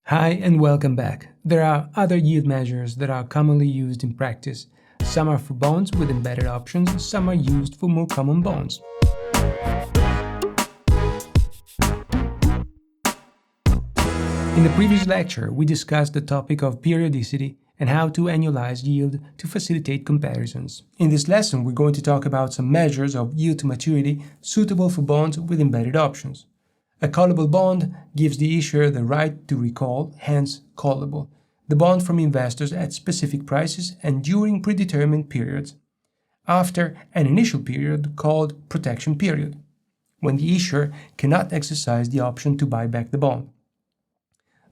Hi and welcome back. There are other yield measures that are commonly used in practice. Some are for bonds with embedded options, some are used for more common bonds. In the previous lecture, we discussed the topic of periodicity and how to annualize yield to facilitate comparisons. In this lesson, we're going to talk about some measures of yield to maturity suitable for bonds with embedded options. A callable bond gives the issuer the right to recall, hence callable, the bond from investors at specific prices and during predetermined periods, after an initial period called protection period, when the issuer cannot exercise the option to buy back the bond.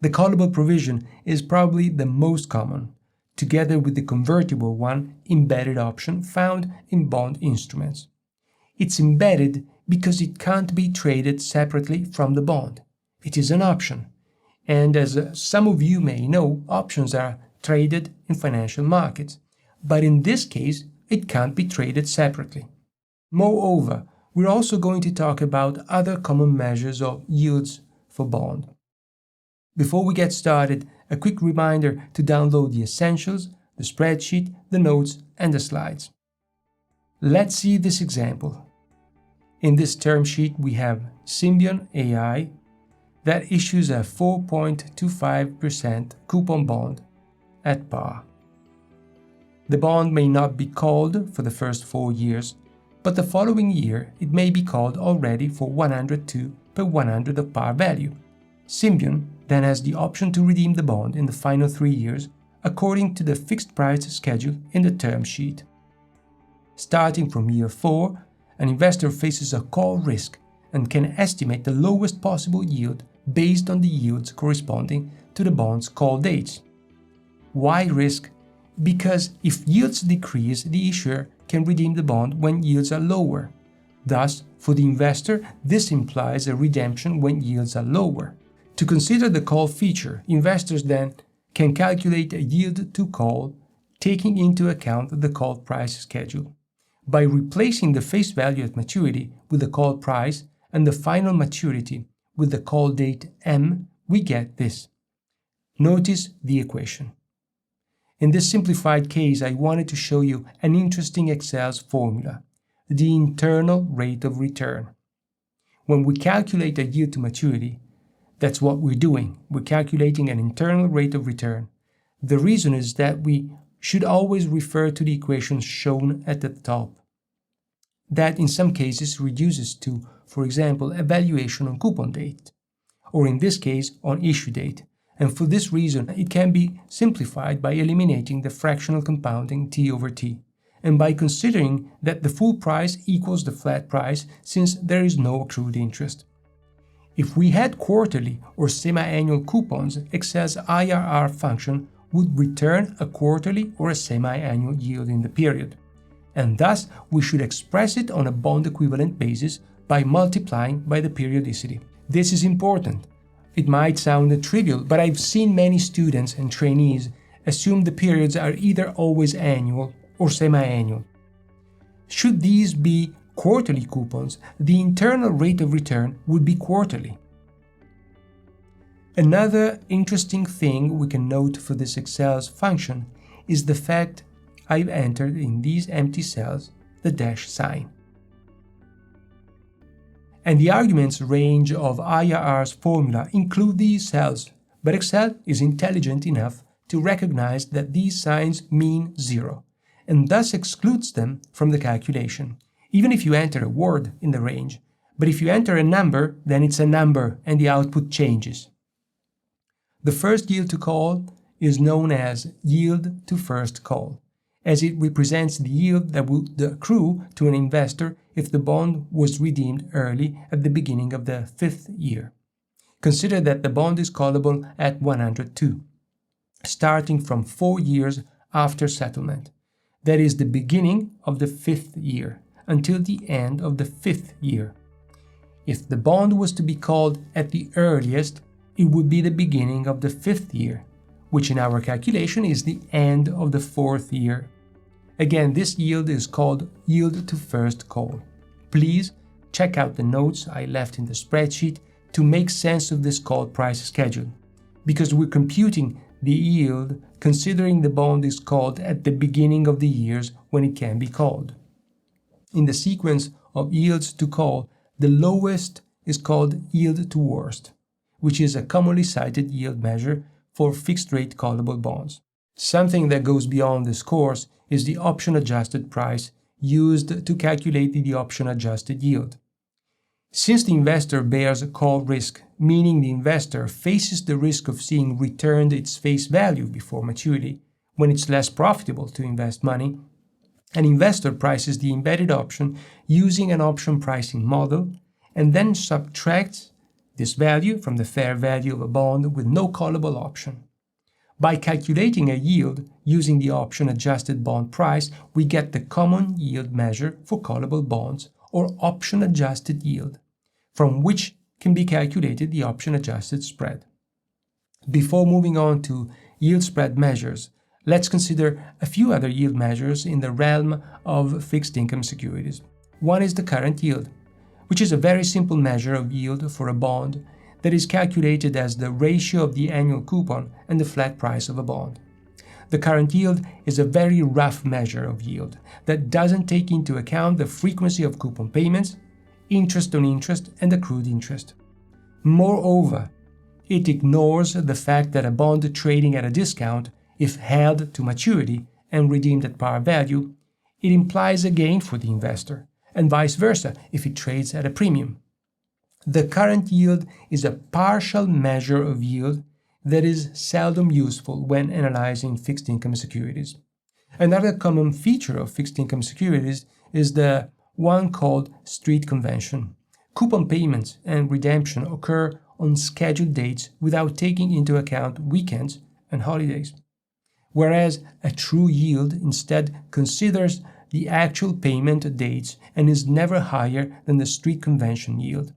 The callable provision is probably the most common, together with the convertible one embedded option found in bond instruments. It's embedded because it can't be traded separately from the bond. It is an option. And as some of you may know, options are traded in financial markets. But in this case, it can't be traded separately. Moreover, we're also going to talk about other common measures of yields for bond. Before we get started, a quick reminder to download the essentials, the spreadsheet, the notes, and the slides. Let's see this example. In this term sheet, we have Symbion AI that issues a 4.25% coupon bond at par. The bond may not be called for the first 4 years, but the following year it may be called already for 102 per 100 of par value. Symbion then has the option to redeem the bond in the final 3 years according to the fixed price schedule in the term sheet. Starting from year 4, an investor faces a call risk and can estimate the lowest possible yield based on the yields corresponding to the bond's call dates. Why risk? Because if yields decrease, the issuer can redeem the bond when yields are lower. Thus, for the investor, this implies a redemption when yields are lower. To consider the call feature, investors then can calculate a yield to call, taking into account the call price schedule. By replacing the face value at maturity with the call price and the final maturity with the call date M, we get this. Notice the equation. In this simplified case, I wanted to show you an interesting Excel's formula, the internal rate of return. When we calculate a yield to maturity, that's what we're doing. We're calculating an internal rate of return. The reason is that we should always refer to the equations shown at the top. That in some cases reduces to, for example, a valuation on coupon date, or in this case on issue date, and for this reason it can be simplified by eliminating the fractional compounding T over T, and by considering that the full price equals the flat price since there is no accrued interest. If we had quarterly or semi-annual coupons, Excel's IRR function would return a quarterly or a semi-annual yield in the period. And thus we should express it on a bond equivalent basis by multiplying by the periodicity. This is important. It might sound trivial, but I've seen many students and trainees assume the periods are either always annual or semi-annual. Should these be quarterly coupons, the internal rate of return would be quarterly. Another interesting thing we can note for this Excel's function is the fact I've entered in these empty cells the dash sign. And the arguments range of IRR's formula include these cells, but Excel is intelligent enough to recognize that these signs mean zero, and thus excludes them from the calculation, even if you enter a word in the range. But if you enter a number, then it's a number and the output changes. The first yield to call is known as yield to first call, as it represents the yield that would accrue to an investor if the bond was redeemed early at the beginning of the 5th year. Consider that the bond is callable at 102, starting from 4 years after settlement. That is the beginning of the 5th year, until the end of the 5th year. If the bond was to be called at the earliest, it would be the beginning of the 5th year, which in our calculation is the end of the 4th year. Again, this yield is called yield to first call. Please check out the notes I left in the spreadsheet to make sense of this call price schedule. because we're computing the yield considering the bond is called at the beginning of the years when it can be called. In the sequence of yields to call, the lowest is called yield to worst, which is a commonly cited yield measure for fixed-rate callable bonds. Something that goes beyond this course is the option-adjusted price used to calculate the option-adjusted yield. Since the investor bears a call risk, meaning the investor faces the risk of seeing returned its face value before maturity, when it's less profitable to invest money, an investor prices the embedded option using an option pricing model and then subtracts this value from the fair value of a bond with no callable option. By calculating a yield using the option-adjusted bond price, we get the common yield measure for callable bonds, or option-adjusted yield, from which can be calculated the option-adjusted spread. Before moving on to yield spread measures, let's consider a few other yield measures in the realm of fixed income securities. One is the current yield, which is a very simple measure of yield for a bond that is calculated as the ratio of the annual coupon and the flat price of a bond. The current yield is a very rough measure of yield that doesn't take into account the frequency of coupon payments, interest on interest, and accrued interest. Moreover, it ignores the fact that a bond trading at a discount, if held to maturity and redeemed at par value, it implies a gain for the investor, and vice versa if it trades at a premium. The current yield is a partial measure of yield that is seldom useful when analyzing fixed income securities. Another common feature of fixed income securities is the one called street convention. Coupon payments and redemption occur on scheduled dates without taking into account weekends and holidays, whereas a true yield instead considers the actual payment dates and is never higher than the street convention yield,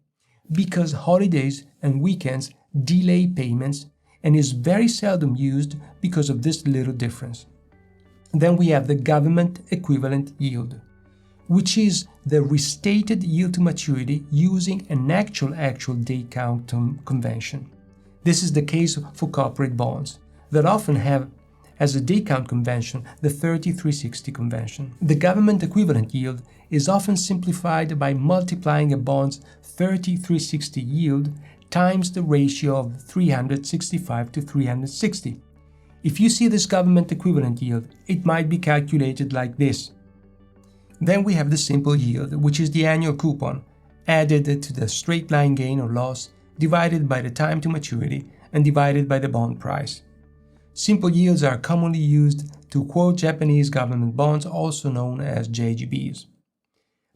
because holidays and weekends delay payments and is very seldom used because of this little difference. Then we have the government equivalent yield, which is the restated yield to maturity using an actual day count convention. This is the case for corporate bonds that often have as a day count convention the 3360 convention. The government equivalent yield is often simplified by multiplying a bond's 3360 yield times the ratio of 365 to 360. If you see this government equivalent yield, it might be calculated like this. Then we have the simple yield, which is the annual coupon, added to the straight line gain or loss, divided by the time to maturity, and divided by the bond price. Simple yields are commonly used to quote Japanese government bonds, also known as JGBs.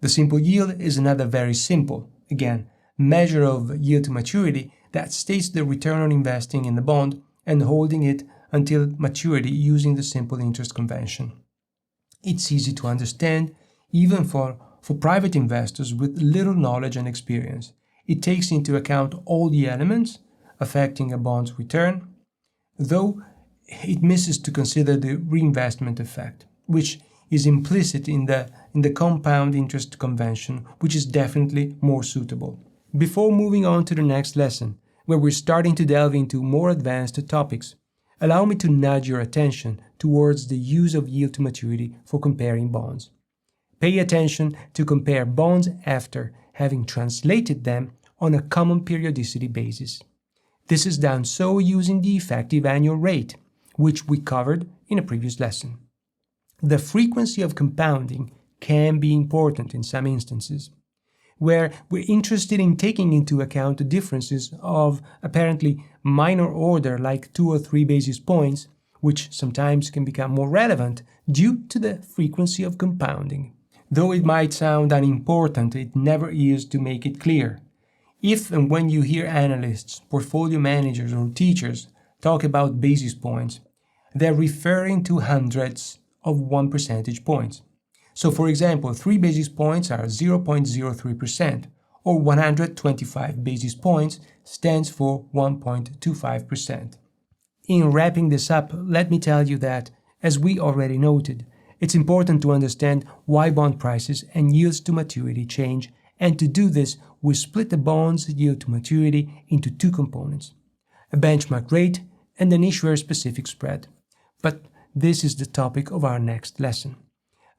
The simple yield is another very simple, again, measure of yield to maturity that states the return on investing in the bond and holding it until maturity using the simple interest convention. It's easy to understand, even for private investors with little knowledge and experience. It takes into account all the elements affecting a bond's return, though it misses to consider the reinvestment effect, which is implicit in the compound interest convention, which is definitely more suitable. Before moving on to the next lesson, where we're starting to delve into more advanced topics, allow me to nudge your attention towards the use of yield to maturity for comparing bonds. Pay attention to compare bonds after having translated them on a common periodicity basis. This is done so using the effective annual rate, which we covered in a previous lesson. The frequency of compounding can be important in some instances, where we're interested in taking into account the differences of apparently minor order like 2 or 3 basis points, which sometimes can become more relevant due to the frequency of compounding. Though it might sound unimportant, it never is to make it clear. If and when you hear analysts, portfolio managers, or teachers talk about basis points, they're referring to hundredths of 1 percentage point. So for example, 3 basis points are 0.03%, or 125 basis points stands for 1.25%. In wrapping this up, let me tell you that, as we already noted, it's important to understand why bond prices and yields to maturity change, and to do this, we split the bond's yield to maturity into 2 components. a benchmark rate, and an issuer-specific spread. But this is the topic of our next lesson.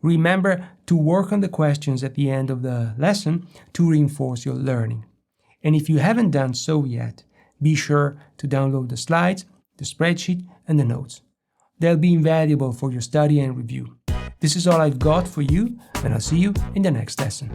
Remember to work on the questions at the end of the lesson to reinforce your learning. And if you haven't done so yet, be sure to download the slides, the spreadsheet, and the notes. They'll be invaluable for your study and review. This is all I've got for you, and I'll see you in the next lesson.